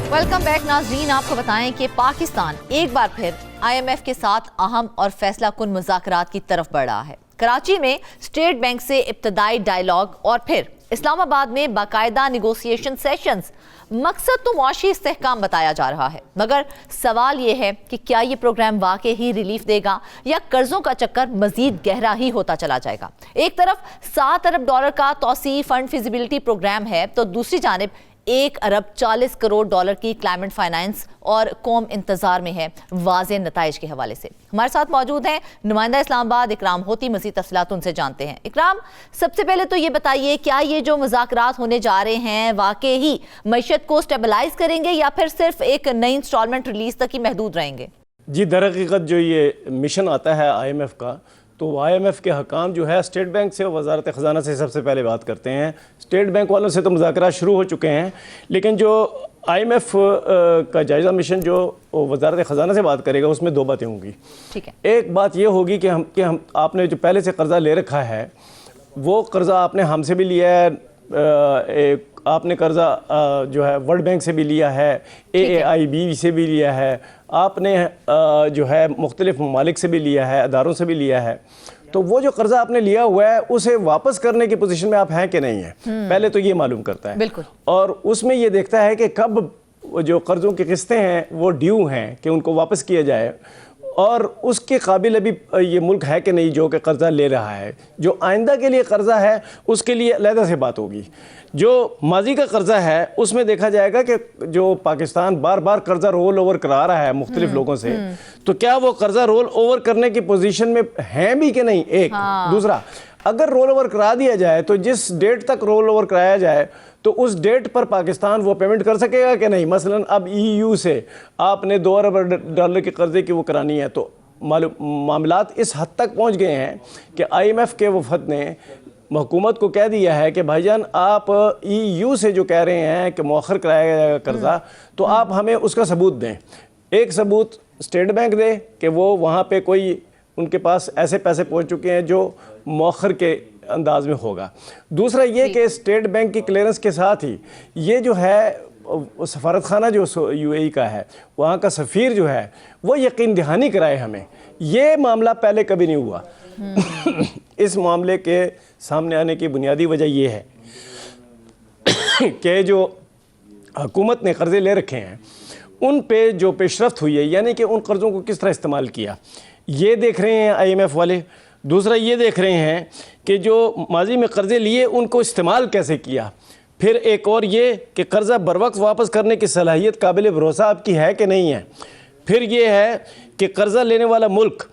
वेलकम बैक नाज़रीन, आपको बताएं कि पाकिस्तान एक बार फिर IMF के साथ अहम और फैसला कुन मुज़ाकरात की तरफ बढ़ रहा है। कराची में स्टेट बैंक से इब्तदाई डायलॉग और फिर इस्लामाबाद में बाकायदा निगोसिएशन सेशंस। मकसद तो मुआशी इस्तेहकाम बताया जा रहा है, मगर सवाल यह है कि क्या ये प्रोग्राम वाकई ही रिलीफ देगा या कर्जों का चक्कर मजीद गहरा ही होता चला जाएगा। एक तरफ $7 अरब का तौसी फंड फिजिबिलिटी प्रोग्राम है, तो दूसरी जानिब $1 अरब 40 करोड़ की क्लाइमेट फाइनेंस और कौम इंतजार में है वाज़े नताइज के हवाले से। हमारे साथ मौजूद हैं नुमाइंदा इस्लामाबाद इकराम होती। मज़ीद तफसीलात उनसे जानते हैं। इकराम, सबसे पहले तो ये बताइए, क्या ये जो मुज़ाकरात होने जा रहे हैं वाकई ही मईशत को स्टेबलाइज करेंगे या फिर सिर्फ एक नई इंस्टॉलमेंट रिलीज तक ही महदूद रहेंगे? जी, दरहकीकत जो ये मिशन आता है IMF का, तो IMF के हकाम जो है स्टेट बैंक से और वजारत ख़जाना से सबसे पहले बात करते हैं। स्टेट बैंक वालों से तो मुज़ाकरात शुरू हो चुके हैं, लेकिन जो IMF का जायज़ा मिशन जो वजारत ख़जाना से बात करेगा उसमें दो बातें होंगी। ठीक है। एक बात ये होगी कि हम आपने जो पहले से कर्ज़ा ले रखा है वो कर्ज़ा आपने हमसे भी लिया है, आपने कर्ज़ा जो है वर्ल्ड बैंक से भी लिया है, AAIB से भी लिया है, आपने जो है मुख्तलिफ ममालिक से भी लिया है, अदारों से भी लिया है। तो वो जो कर्ज़ा आपने लिया हुआ है उसे वापस करने की पोजीशन में आप हैं कि नहीं हैं, पहले तो ये मालूम करता है। बिल्कुल। और उसमें ये देखता है कि कब जो कर्ज़ों की किस्तें हैं वो ड्यू हैं कि उनको वापस किया जाए, और उसके काबिल अभी ये मुल्क है कि नहीं जो कि कर्ज़ा ले रहा है। जो आइंदा के लिए कर्ज़ा है उसके लिए अलहदा से बात होगी। जो माजी का कर्ज़ा है उसमें देखा जाएगा कि जो पाकिस्तान बार बार कर्ज़ा रोल ओवर करा रहा है मुख्तलिफ लोगों से, तो क्या वो कर्ज़ा रोल ओवर करने की पोजीशन में हैं भी कि नहीं, एक। दूसरा, अगर रोल ओवर करा दिया जाए तो जिस डेट तक रोल ओवर कराया जाए तो उस डेट पर पाकिस्तान वो पेमेंट कर सकेगा कि नहीं। मसलन अब EU से आपने $2 अरब के कर्जे की वो करानी है, तो मामलात इस हद तक पहुंच गए हैं कि IMF के वफद ने हुकूमत को कह दिया है कि भाईजान आप EU से जो कह रहे हैं कि मौखर कराया जाएगा कर्जा, तो आप हमें उसका सबूत दें। एक सबूत स्टेट बैंक दे कि वो वहाँ पे कोई उनके पास ऐसे पैसे पहुँच चुके हैं जो मौखर के अंदाज में होगा। दूसरा ये कि स्टेट बैंक की क्लियरेंस के साथ ही ये जो है सफारत खाना जो UAE का है, वहाँ का सफ़ीर जो है वो यकीन दहानी कराए हमें। ये मामला पहले कभी नहीं हुआ। इस मामले के सामने आने की बुनियादी वजह ये है कि जो हुकूमत ने कर्ज़े ले रखे हैं उन पे जो पेशरफ्त हुई है, यानी कि उन कर्ज़ों को किस तरह इस्तेमाल किया, ये देख रहे हैं IMF वाले। दूसरा ये देख रहे हैं कि जो माजी में कर्ज़े लिए उनको इस्तेमाल कैसे किया। फिर एक और ये कि कर्ज़ा बरवक्त वापस करने की सलाहियत काबिल भरोसा आपकी है कि नहीं है। फिर ये है कि कर्ज़ा लेने वाला मुल्क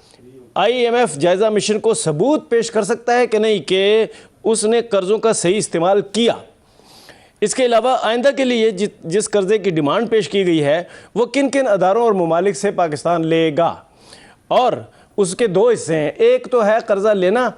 IMF जायज़ा मिशन को सबूत पेश कर सकता है कि नहीं कि उसने कर्ज़ों का सही इस्तेमाल किया। इसके अलावा आइंदा के लिए जिस कर्ज़े की डिमांड पेश की गई है वो किन किन अदारों और ममालिक से पाकिस्तान लेगा, और उसके दो हिस्से हैं। एक तो है कर्ज़ा लेना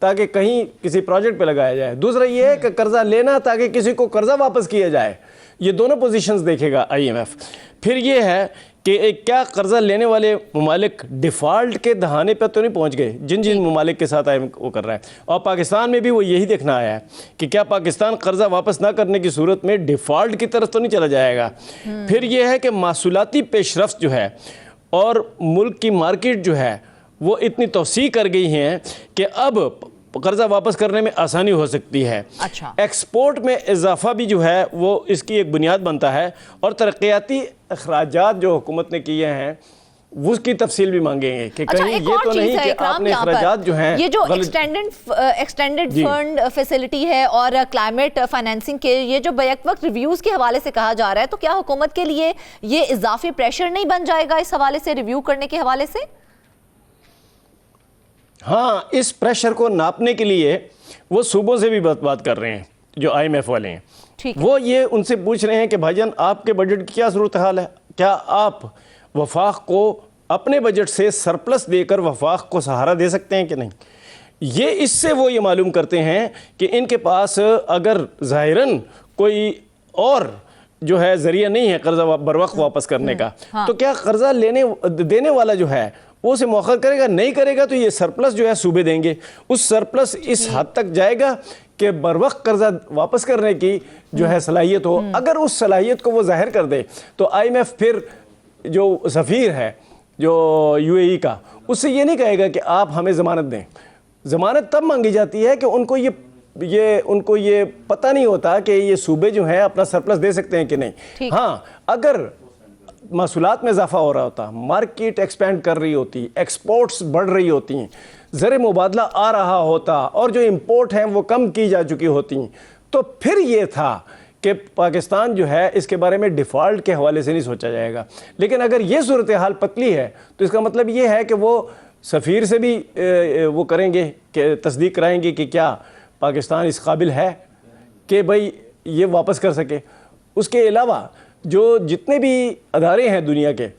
ताकि कहीं किसी प्रोजेक्ट पे लगाया जाए, दूसरा ये है कि कर्ज़ा लेना ताकि किसी को कर्ज़ा वापस किया जाए। ये दोनों पोजीशंस देखेगा IMF। फिर ये है कि क्या कर्ज़ा लेने वाले ममालिक डिफ़ॉल्ट के दहाने पर तो नहीं पहुंच गए जिन जिन ममालिक के साथ IMF वो कर रहा है। और पाकिस्तान में भी वो यही देखना आया है कि क्या पाकिस्तान कर्ज़ा वापस ना करने की सूरत में डिफ़ॉल्ट की तरफ तो नहीं चला जाएगा। फिर ये है कि मासूलाती पेशरफ्त जो है और मुल्क की मार्केट जो है वो इतनी तौसी कर गई हैं कि अब कर्ज़ा वापस करने में आसानी हो सकती है। अच्छा। एक्सपोर्ट में इजाफा भी जो है वो इसकी एक बुनियाद बनता है, और तरक्याती अखराजात जो हुकूमत ने किए हैं उसकी तफसील भी मांगेंगे कि कहीं ये तो नहीं कि आपने अखराजात जो हैं, ये जो एक्सटेंडेड फंड फैसिलिटी है और क्लाइमेट फाइनेंसिंग के ये जो बैक वक्त रिव्यूज़ के हवाले से कहा जा रहा है, तो क्या हुकूमत के लिए ये इजाफी प्रेशर नहीं बन जाएगा इस हवाले से, रिव्यू करने के हवाले से? हाँ, इस प्रेशर को नापने के लिए वो सूबों से भी बात कर रहे हैं जो IMF वाले हैं। वो ये उनसे पूछ रहे हैं कि भाईजान आपके बजट की क्या सूरत हाल है, क्या आप वफाक को अपने बजट से सरप्लस देकर वफाक को सहारा दे सकते हैं कि नहीं। ये इससे वो ये मालूम करते हैं कि इनके पास अगर ज़ाहिरन कोई और जो है ज़रिया नहीं है कर्ज़ा बरवक्त वापस करने का, तो क्या कर्ज़ा देने वाला जो है वो उसे मौखर करेगा, नहीं करेगा तो ये सरप्लस जो है सूबे देंगे। उस सरप्लस इस हद तक जाएगा कि बरवक्त कर्जा वापस करने की जो है सलाहियत हो। अगर उस सलाहियत को वो जाहिर कर दे तो IMF फिर जो सफ़ीर है जो यूएई का, उससे ये नहीं कहेगा कि आप हमें ज़मानत दें। ज़मानत तब मांगी जाती है कि उनको ये पता नहीं होता कि ये सूबे जो हैं अपना सरप्लस दे सकते हैं कि नहीं। हाँ, अगर महसूलात में इजाफा हो रहा होता, मार्केट एक्सपेंड कर रही होती, एक्सपोर्ट्स बढ़ रही होती, ज़र मुबादला आ रहा होता और जो इंपोर्ट हैं वो कम की जा चुकी होती, तो फिर ये था कि पाकिस्तान जो है इसके बारे में डिफ़ॉल्ट के हवाले से नहीं सोचा जाएगा। लेकिन अगर ये सूरत हाल पतली है तो इसका मतलब ये है कि वो सफ़ीर से भी वो करेंगे कि तस्दीक कराएंगे कि क्या पाकिस्तान इस काबिल है कि भाई ये वापस कर सके। उसके अलावा जो जितने भी अदारे हैं दुनिया के,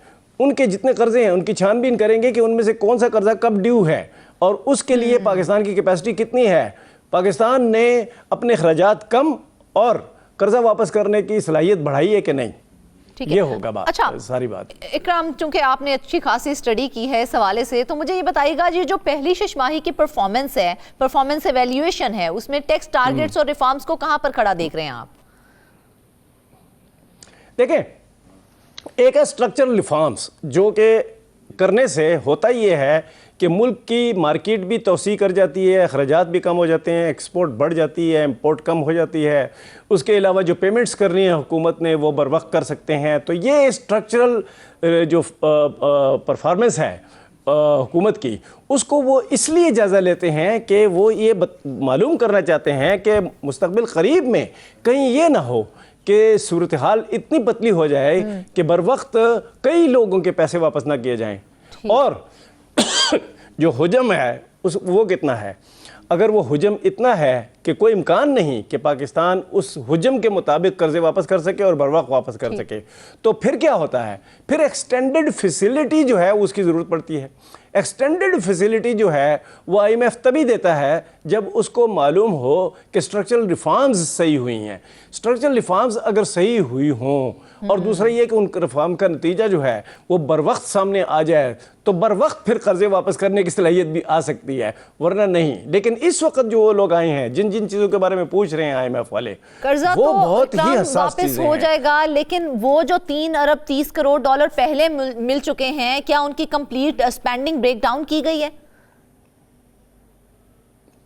उनके जितने कर्ज़े हैं उनकी छानबीन करेंगे कि उनमें से कौन सा कर्ज़ा कब ड्यू है और उसके लिए पाकिस्तान की कैपेसिटी कितनी है। पाकिस्तान ने अपने अखराजात कम और कर्जा वापस करने की सलाहियत बढ़ाई है कि नहीं, ये होगा बात। अच्छा, सारी बात। इकराम, चूंकि आपने अच्छी खासी स्टडी की है इस हवाले से, तो मुझे ये बताइएगा ये जो पहली छमाही की परफॉर्मेंस है, परफॉर्मेंस एवेल्यूएशन है, उसमें टैक्स टारगेट्स और रिफॉर्म्स को कहां पर खड़ा देख रहे हैं आप? देखें, एक है स्ट्रक्चरल रिफॉर्म्स, जो कि करने से होता ये है कि मुल्क की मार्केट भी तोसी कर जाती है, अखराजात भी कम हो जाते हैं, एक्सपोर्ट बढ़ जाती है, इंपोर्ट कम हो जाती है। उसके अलावा जो पेमेंट्स करनी है हुकूमत ने वो बर वक्त कर सकते हैं। तो ये स्ट्रक्चरल जो परफॉर्मेंस है हुकूमत की, उसको वो इसलिए जायज़ा लेते हैं कि वो ये मालूम करना चाहते हैं कि मुस्तक़बिल करीब में कहीं ये ना हो कि सूरत हाल इतनी पतली हो जाए कि बर वक्त कई लोगों के पैसे वापस ना किए जाएँ। और जो हुजम है वो कितना है। अगर वो हुजम इतना है कि कोई इम्कान नहीं कि पाकिस्तान उस हुजम के मुताबिक कर्जे वापस कर सके और बर वक्त वापस कर सके, तो फिर क्या होता है, फिर एक्सटेंडेड फैसिलिटी जो है उसकी ज़रूरत पड़ती है। एक्सटेंडेड फैसिलिटी जो है वो IMF तभी देता है जब उसको मालूम हो कि स्ट्रक्चरल रिफॉर्म्स सही हुई हैं। स्ट्रक्चरल रिफॉर्म्स अगर सही हुई हों और दूसरा ये कि उन रिफॉर्म का नतीजा जो है वो बर वक्त सामने आ जाए, तो बर वक्त फिर कर्जे वापस करने की सलाहियत भी आ सकती है, वरना नहीं। लेकिन इस वक्त जो वो लोग आए हैं, जिन जिन चीज़ों के बारे में पूछ रहे हैं IMF वाले, कर्जा वो तो बहुत ही हसास वापस हो जाएगा, लेकिन वो जो 3 अरब 30 करोड़ डॉलर पहले मिल चुके हैं, क्या उनकी कंप्लीट स्पेंडिंग ब्रेकडाउन की गई है?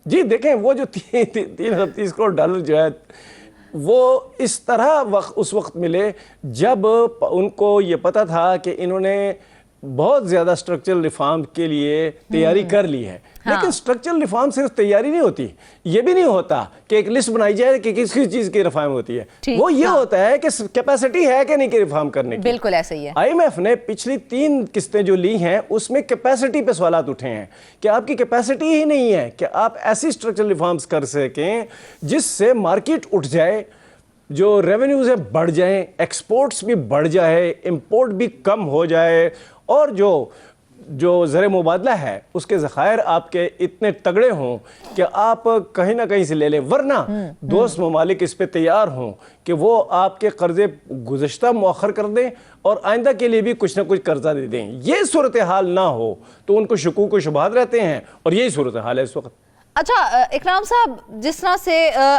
जी देखें, वो जो 3 अरब 30 करोड़ डॉलर जो है वो इस तरह उस वक्त मिले जब उनको ये पता था कि इन्होंने बहुत ज़्यादा स्ट्रक्चरल रिफॉर्म के लिए तैयारी कर ली है। हाँ। लेकिन स्ट्रक्चरल रिफॉर्म सिर्फ तैयारी नहीं होती, ये भी नहीं होता कि एक लिस्ट बनाई जाए कि किस किस चीज़ की रिफॉर्म होती है। वो ये होता है कि कैपेसिटी है कि नहीं कि रिफॉर्म करने की। बिल्कुल ऐसा ही है। IMF ने पिछली 3 किस्तें जो ली हैं उसमें कैपेसिटी पे सवालात उठे हैं कि आपकी कैपेसिटी ही नहीं है कि आप ऐसी स्ट्रक्चरल रिफॉर्म्स कर सकें जिससे मार्केट उठ जाए, जो रेवेन्यूज़ है बढ़ जाएं, एक्सपोर्ट्स भी बढ़ जाए, इंपोर्ट भी कम हो जाए और जो ज़र मुबादला है उसके ज़खायर आपके इतने तगड़े हों कि आप कहीं ना कहीं से ले लें, वरना दोस्त ममालिक इस पे तैयार हों कि वो आपके कर्जे गुज़श्ता मौखर कर दें और आइंदा के लिए भी कुछ ना कुछ कर्जा दे दें। ये सूरत हाल ना हो तो उनको शकूक व शुबहात रहते हैं और यही सूरत हाल है इस वक्त। अच्छा इकराम साहब, जिस तरह से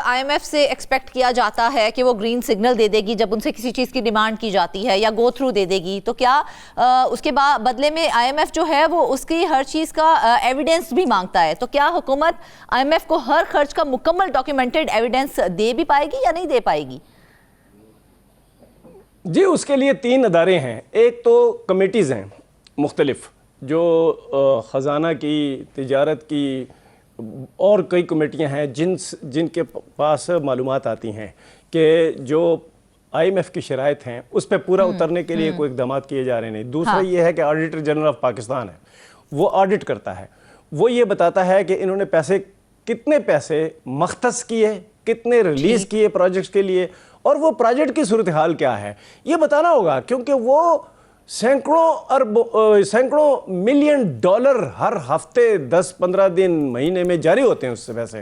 IMF से एक्सपेक्ट किया जाता है कि वो ग्रीन सिग्नल दे देगी जब उनसे किसी चीज़ की डिमांड की जाती है या गो थ्रू दे देगी, तो क्या उसके बाद बदले में IMF जो है वो उसकी हर चीज़ का एविडेंस भी मांगता है? तो क्या हुकूमत IMF को हर खर्च का मुकम्मल डॉक्यूमेंटेड एविडेंस दे भी पाएगी या नहीं दे पाएगी? जी, उसके लिए 3 अदारे हैं। एक तो कमेटीज़ हैं मुख्तलिफ, जो ख़जाना की, तिजारत की और कई कमेटियां हैं जिनके पास मालूमात आती हैं कि जो IMF की शराइत हैं उस पर पूरा उतरने के लिए कोई इक़दाम किए जा रहे हैं। दूसरा ये है कि ऑडिटर जनरल ऑफ पाकिस्तान है, वो ऑडिट करता है, वो ये बताता है कि इन्होंने कितने पैसे मख्तस किए, कितने रिलीज़ किए प्रोजेक्ट्स के लिए और वो प्रोजेक्ट की सूरत हाल क्या है ये बताना होगा, क्योंकि वो सैकड़ों मिलियन डॉलर हर हफ्ते 10-15 दिन महीने में जारी होते हैं उससे पैसे।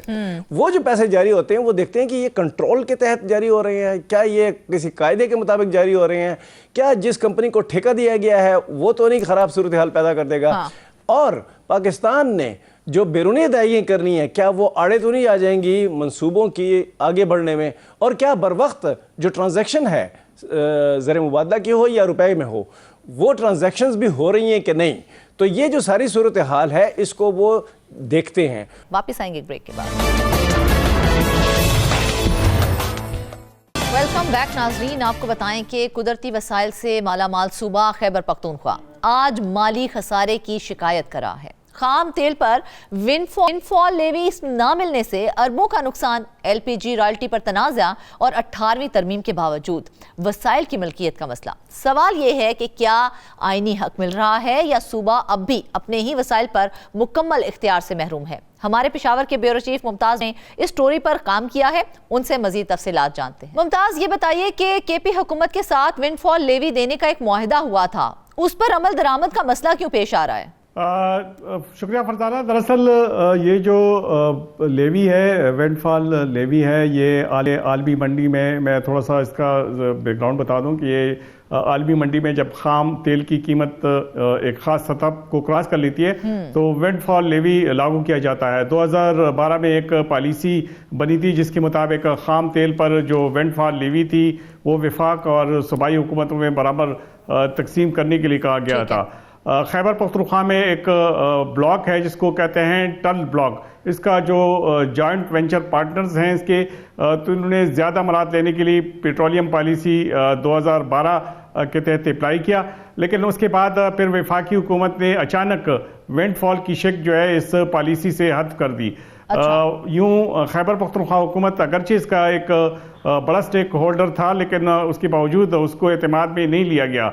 वो जो पैसे जारी होते हैं वो देखते हैं कि ये कंट्रोल के तहत जारी हो रहे हैं, क्या ये किसी कायदे के मुताबिक जारी हो रहे हैं, क्या जिस कंपनी को ठेका दिया गया है वो तो नहीं खराब सूरत हाल पैदा कर देगा। हाँ। और पाकिस्तान ने जो बैरूनी अदायगियाँ करनी है क्या वो आड़े तो नहीं आ जाएंगी मंसूबों की आगे बढ़ने में, और क्या बर वक्त जो ट्रांजैक्शन है ज़र मुबादला की हो या रुपए में हो वो ट्रांजैक्शंस भी हो रही हैं कि नहीं। तो ये जो सारी सूरत हाल है इसको वो देखते हैं। वापस आएंगे ब्रेक के बाद। वेलकम बैक नाजरीन। आपको बताएं कि कुदरती वसाइल से मालामाल सूबा खैबर पख्तूनख्वा आज माली खसारे की शिकायत करा है। खाम तेल पर विंडफॉल लेवी ना मिलने से अरबों का नुकसान, एलपीजी रॉयल्टी पर तनाज़ा और 18वीं तरमीम के बावजूद वसाइल की मलकियत का मसला। सवाल यह है कि क्या आईनी हक मिल रहा है या सूबा अब भी अपने ही वसाइल पर मुकम्मल इख्तियार से महरूम है। हमारे पेशावर के ब्यूरो चीफ मुमताज ने इस स्टोरी पर काम किया है, उनसे मजीद तफसीलात जानते हैं। मुमताज, ये बताइए कि केपी हुकूमत के साथ विंडफॉल लेवी देने का एक मुआहिदा हुआ था, उस पर अमल दरामद का मसला क्यों पेश आ रहा है? शुक्रिया फरजाना। दरअसल ये जो लेवी है, विंडफॉल लेवी है, ये आलमी मंडी में, मैं थोड़ा सा इसका बैकग्राउंड बता दूं कि ये आलमी मंडी में जब खाम तेल की कीमत एक ख़ास सतह को क्रॉस कर लेती है तो विंडफॉल लेवी लागू किया जाता है। 2012 में एक पॉलिसी बनी थी जिसके मुताबिक खाम तेल पर जो विंडफॉल लेवी थी वो विफाक और सूबाई हुकूमतों में बराबर तकसीम करने के लिए कहा गया था। खैबर पख्तूनख्वा में एक ब्लॉक है जिसको कहते हैं टल ब्लॉक। इसका जो जॉइंट वेंचर पार्टनर्स हैं इसके, तो इन्होंने ज़्यादा मराद लेने के लिए पेट्रोलियम पॉलिसी 2012 के तहत अप्लाई किया, लेकिन उसके बाद फिर वफाकी हुकूमत ने अचानक विंडफॉल की शिक जो है इस पॉलिसी से हद कर दी। यूँ खैबर पख्तूनख्वा हुकूमत अगरचे इसका एक बड़ा स्टेक होल्डर था, लेकिन उसके बावजूद उसको एतमाद में नहीं लिया गया।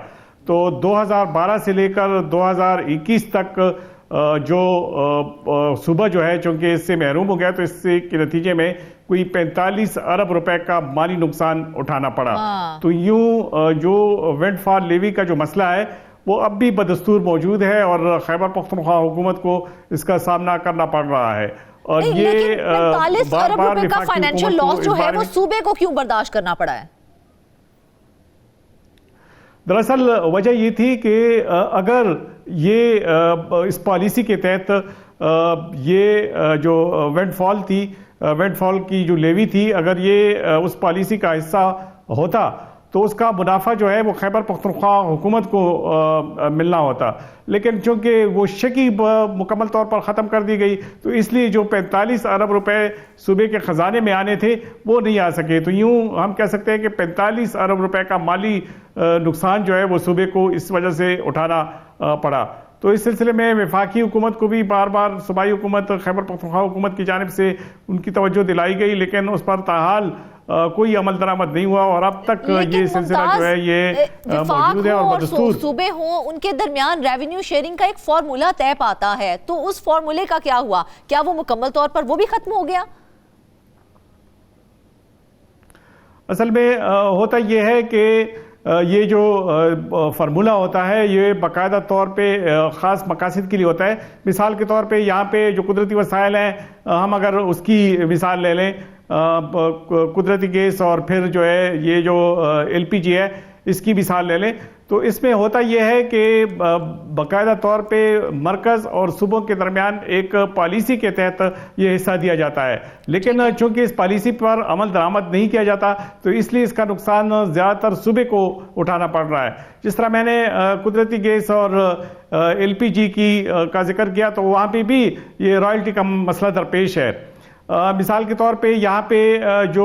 तो 2012 से लेकर 2021 तक जो सूबा जो है चूँकि इससे महरूम हो गया, तो इससे के नतीजे में कोई 45 अरब रुपए का माली नुकसान उठाना पड़ा। तो यूँ जो विंडफॉल लेवी का जो मसला है वो अब भी बदस्तूर मौजूद है और खैबर पख्तूनख्वा हुकूमत को इसका सामना करना पड़ रहा है। और ये 45 अरब रुपए का फाइनेंशियल लॉस जो है वो सूबे को क्यों बर्दाश्त करना पड़ा है? दरअसल वजह ये थी कि अगर ये इस पॉलिसी के तहत ये जो विंडफॉल थी, विंडफॉल की जो लेवी थी, अगर ये उस पॉलिसी का हिस्सा होता तो उसका मुनाफा जो है वो खैबर पख्तूनख्वा हुकूमत को मिलना होता। लेकिन चूंकि वो शकी मुकम्मल तौर पर ख़त्म कर दी गई तो इसलिए जो 45 अरब रुपए सूबे के ख़जाने में आने थे वो नहीं आ सके। तो यूँ हम कह सकते हैं कि 45 अरब रुपए का माली नुकसान जो है वो सूबे को इस वजह से उठाना पड़ा। तो इस सिलसिले में वफाकी हुकूमत को भी बार बार सूबाई हुकूमत, खैबर पख्तूनख्वा हुकूमत की जानिब से उनकी तवज्जो दिलाई गई, लेकिन उस पर ताहाल कोई अमल दरामद नहीं हुआ और अब तक ये सिलसिला जो है ये मौजूद है। और बदस्तूर सूबे हों उनके दरमियान रेवेन्यू शेयरिंग का एक फार्मूला तय पाता है, तो उस फार्मूले का क्या हुआ? क्या वो मुकम्मल तौर पर वो भी खत्म हो गया? असल में होता यह है कि ये जो फार्मूला होता है ये बाकायदा तौर पे ख़ास मकासद के लिए होता है। मिसाल के तौर पे यहाँ पे जो कुदरती वसाइल हैं, हम अगर उसकी मिसाल ले लें, कुदरती गैस और फिर जो है ये जो एलपीजी है इसकी मिसाल ले लें, तो इसमें होता यह है कि बाकायदा तौर पे मरकज़ और सूबों के दरमियान एक पॉलिसी के तहत ये हिस्सा दिया जाता है, लेकिन चूंकि इस पॉलिसी पर अमल दरामद नहीं किया जाता तो इसलिए इसका नुकसान ज़्यादातर सूबे को उठाना पड़ रहा है। जिस तरह मैंने कुदरती गैस और एलपीजी की का जिक्र किया तो वहाँ पर भी ये रॉयल्टी का मसला दरपेश है। मिसाल के तौर पे यहाँ पे जो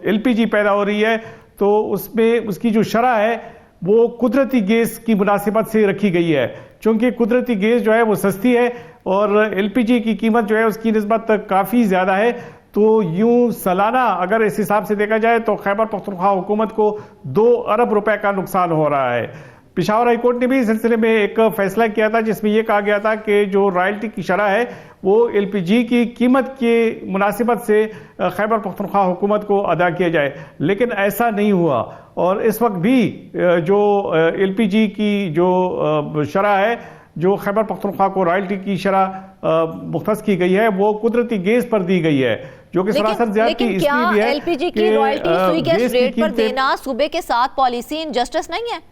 एलपीजी पैदा हो रही है तो उसमें उसकी जो शरह है वो कुदरती गैस की मुनासिबत से रखी गई है, क्योंकि कुदरती गैस जो है वो सस्ती है और एलपीजी की कीमत जो है उसकी निस्बत काफ़ी ज़्यादा है। तो यूँ सालाना अगर इस हिसाब से देखा जाए तो खैबर पख्तूनख्वा हुकूमत को 2 अरब रुपए का नुकसान हो रहा है। पेशावर हाई कोर्ट ने भी इस सिलसिले में एक फैसला किया था जिसमें यह कहा गया था कि जो रॉयल्टी की शरह है वो एलपीजी की कीमत के मुनासिबत से खैबर पख्तूनख्वा हुकूमत को अदा किया जाए, लेकिन ऐसा नहीं हुआ। और इस वक्त भी जो एलपीजी की जो शरह है, जो खैबर पख्तूनख्वा को रॉयल्टी की शरह मुख्तस की गई है, वो कुदरती गैस पर दी गई है, जो कि सरासर ज्यादती इसलिए भी है। एलपीजी की रॉयल्टी सुई गैस रेट पर देना सूबे के साथ पॉलिसी इनजस्टिस नहीं है?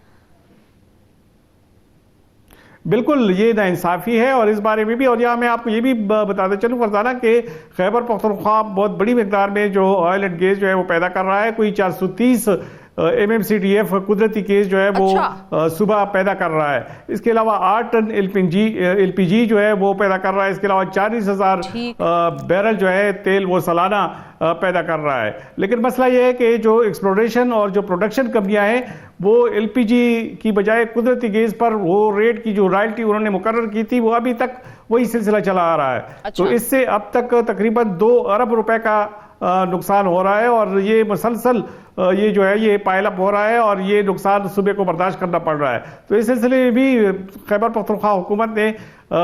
बिल्कुल ये नाइंसाफ़ी है और इस बारे में भी, और यहाँ मैं आपको ये भी बताते चलूँ फरजाना कि खैबर पख्तूनख्वा बहुत बड़ी मकदार में जो ऑयल एंड गैस जो है वो पैदा कर रहा है। कोई 430 MMCDF कुदरती गैस जो है वो सुबह पैदा कर रहा है। इसके अलावा 8 टन LPG जो है वो पैदा कर रहा है। इसके अलावा 40,000 बैरल जो है तेल वो सालाना पैदा कर रहा है। लेकिन मसला ये है कि जो एक्सप्लोरेशन और जो प्रोडक्शन कंपनियां हैं वो LPG की बजाय कुदरती गैस पर वो रेट की जो रॉयल्टी उन्होंने मुकर्रर की थी वो अभी तक वही सिलसिला चला आ रहा है। तो इससे अब तक तकरीबन 2 अरब रुपए का नुकसान हो रहा है और ये मुसलसल ये जो है ये पाइल अप हो रहा है और ये नुकसान सूबे को बर्दाश्त करना पड़ रहा है। तो इस सिलसिले में भी खैबर पख्तूनख्वा हुकूमत ने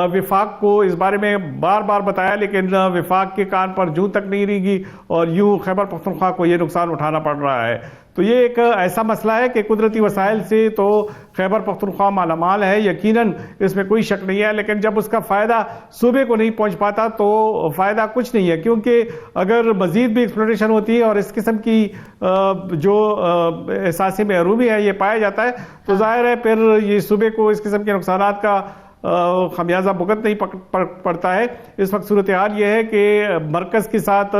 विफाक को इस बारे में बार बार बताया, लेकिन विफाक के कान पर जूं तक नहीं रहेगी और यूं खैबर पख्तूनख्वा को ये नुकसान उठाना पड़ रहा है। तो ये एक ऐसा मसला है कि कुदरती वसाइल से तो खैबर पख्तूनख्वा मालामाल है, यकीनन इसमें कोई शक नहीं है, लेकिन जब उसका फ़ायदा सूबे को नहीं पहुंच पाता तो फ़ायदा कुछ नहीं है। क्योंकि अगर मज़ीद भी एक्सप्लोरेशन होती है और इस किस्म की जो एहसास महरूमी है ये पाया जाता है तो जाहिर है फिर ये सूबे को इस किस्म के नुकसानात का खमियाजा भुगत नहीं पड़ता है। इस वक्त सूरत हाल ये है कि मरकज़ के साथ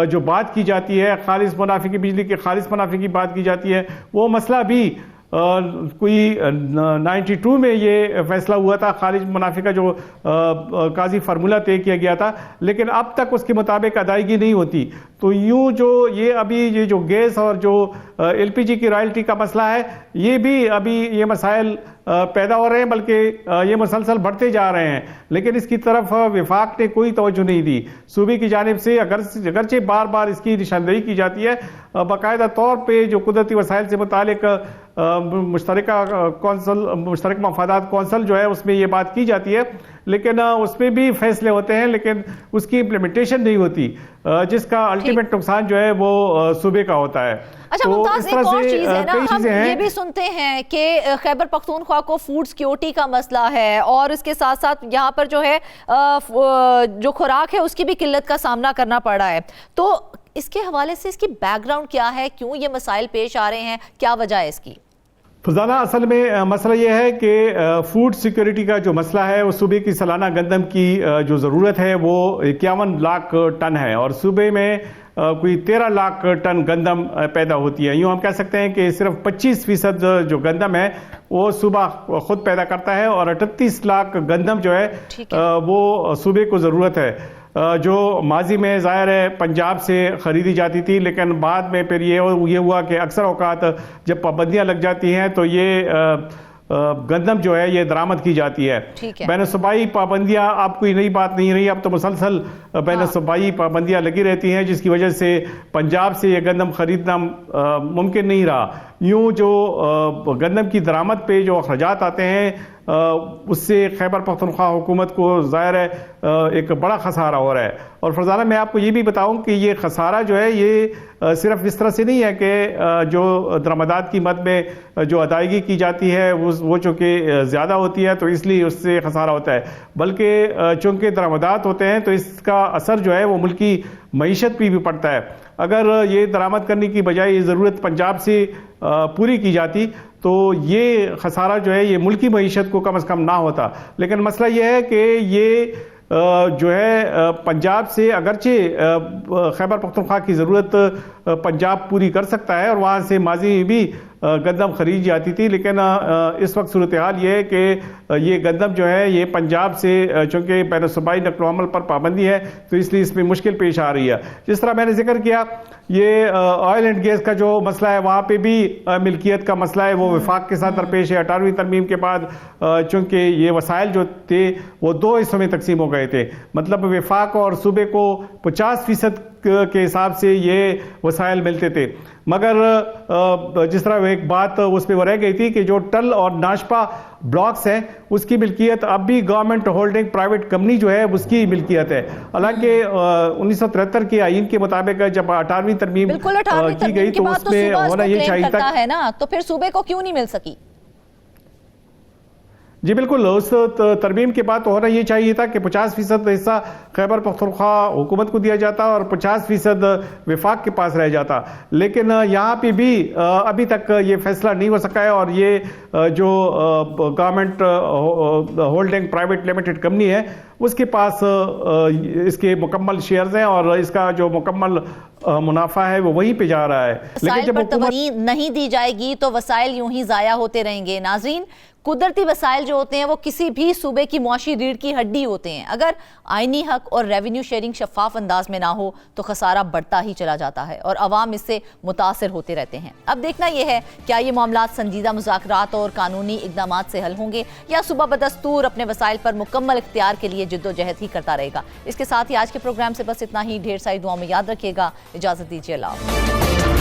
जो बात की जाती है खालिस मुनाफे की बिजली के खालिस मुनाफे की बात की जाती है, वो मसला भी कोई 92 में ये फैसला हुआ था खालिज मुनाफे का जो काजी फार्मूला तय किया गया था, लेकिन अब तक उसके मुताबिक अदायगी नहीं होती। तो यूं जो ये अभी ये जो गैस और जो LPG की रॉयल्टी का मसला है ये भी अभी ये मसाइल पैदा हो रहे हैं, बल्कि ये मुसलसल बढ़ते जा रहे हैं, लेकिन इसकी तरफ विफाक ने कोई तवज्जो नहीं दी। सूबे की जानिब से अगरचे बार बार इसकी निशानदेही की जाती है, बाकायदा तौर पे जो कुदरती वसाइल से मुतालिक मुश्तरका कौंसल मुश्तरक मफादात कौंसल जो है उसमें ये बात की जाती है, लेकिन उसमें भी फैसले होते हैं लेकिन उसकी इम्प्लीमेंटेशन नहीं होती, जिसका अल्टीमेट नुकसान जो है वो सूबे का होता है। अच्छा मुमताज, एक और चीज है ना, हम ये भी सुनते हैं कि खैबर पख्तूनख्वा को फूड सिक्योरिटी का मसला है और इसके साथ साथ यहाँ पर जो है जो खुराक है उसकी भी किल्लत का सामना करना पड़ रहा है। तो इसके हवाले से इसकी बैकग्राउंड क्या है, क्यों ये मसाइल पेश आ रहे हैं, क्या वजह है इसकी? फजाना, असल में मसला यह है कि फूड सिक्योरिटी का जो मसला है वो सूबे की सालाना गंदम की जो ज़रूरत है वो 51 लाख टन है और सूबे में कोई 13 लाख टन गंदम पैदा होती है। यूँ हम कह सकते हैं कि सिर्फ 25% जो गंदम है वो सूबा खुद पैदा करता है और 38 लाख गंदम जो है वो सूबे को ज़रूरत है, जो माजी में ज़ाहिर है पंजाब से ख़रीदी जाती थी, लेकिन बाद में फिर ये हुआ कि अक्सर औकात जब पाबंदियाँ लग जाती हैं तो ये गंदम जो है ये दरामद की जाती है। बैन सूबाई पाबंदियाँ अब कोई नई बात नहीं रही, अब तो मुसलसल बैन सूबाई पाबंदियाँ लगी रहती हैं, जिसकी वजह से पंजाब से ये गंदम खरीदना मुमकिन नहीं रहा। यूँ जो गंदम की दरामद पे जो अखराजात आते हैं उससे खैबर पख्तूनख्वा हुकूमत को ज़ाहिर है एक बड़ा खसारा हो रहा है। और फरजाना, मैं आपको ये भी बताऊं कि ये खसारा जो है ये सिर्फ इस तरह से नहीं है कि जो दरामदात की मद में जो अदायगी की जाती है वो चूँकि ज़्यादा होती है तो इसलिए उससे खसारा होता है, बल्कि चूँकि दरामदात होते हैं तो इसका असर जो है वो मुल्की मईशत पर भी पड़ता है। अगर ये दरामद करने की बजाय ये ज़रूरत पंजाब से पूरी की जाती तो ये खसारा जो है ये मुल्की मईशत को कम से कम ना होता। लेकिन मसला ये है कि ये जो है पंजाब से अगरचे खैबर पख्तूनख्वा की ज़रूरत पंजाब पूरी कर सकता है और वहाँ से माजी में भी गंदम खरीदी जाती थी, लेकिन इस वक्त सूरत हाल ये है कि ये गंदम जो है ये पंजाब से चूँकि बैन सूबाई नक़्ल अमल पर पाबंदी है तो इसलिए इसमें मुश्किल पेश आ रही है। जिस तरह मैंने जिक्र किया ये ऑयल एंड गैस का जो मसला है वहाँ पे भी मिल्कियत का मसला है, वो विफाक के साथ दरपेश है। 18वीं तरमीम के बाद चूँकि ये वसाइल जो थे वो 2 हिस्सों में तकसीम हो गए थे, मतलब विफाक और सूबे को 50% के हिसाब से ये वसाइल मिलते थे, मगर जिस तरह एक बात उस पर रह गई थी कि जो टल और नाशपा ब्लॉक्स हैं उसकी मिल्कियत अब भी गवर्नमेंट होल्डिंग प्राइवेट कंपनी जो है उसकी मिल्कियत है। हालांकि 1973 के आईन के मुताबिक जब 18वीं तरमीम की गई तो उसमें होना ये चाहिए था है ना, तो फिर सूबे को क्यों नहीं मिल सकी? जी बिल्कुल, उस तरमीम के बाद तो होना ये चाहिए था कि 50% हिस्सा खैबर पख्तूनख्वा हुकूमत को दिया जाता और 50% विफाक के पास रह जाता। लेकिन यहाँ पे भी अभी तक ये फैसला नहीं हो सका है और ये जो government holding private limited company है उसके पास इसके मुकम्मल शेयर्स हैं और इसका जो मुकम्मल मुनाफा है वो वहीं पे जा रहा है। लेकिन जब तवज्जो नहीं दी जाएगी तो वसाइल यूं ही जाया होते रहेंगे। नाजरीन, कुदरती वसाइल जो होते हैं वो किसी भी सूबे की मुआशी रीढ़ की हड्डी होते हैं। अगर आईनी हक और रेवेन्यू शेयरिंग शफाफ अंदाज में ना हो तो खसारा बढ़ता ही चला जाता है और अवाम इससे मुतासर होते रहते हैं। अब देखना यह है क्या ये मामला संजीदा मुज़ाकरात और कानूनी इकदाम से हल होंगे या सुबह बदस्तूर अपने वसाइल पर मुकम्मल इख्तियार के लिए जिद्दोजहद ही करता रहेगा। इसके साथ ही आज के प्रोग्राम से बस इतना ही। ढेर सारी दुआओं में याद रखिएगा। इजाज़त दीजिए। अल्लाह।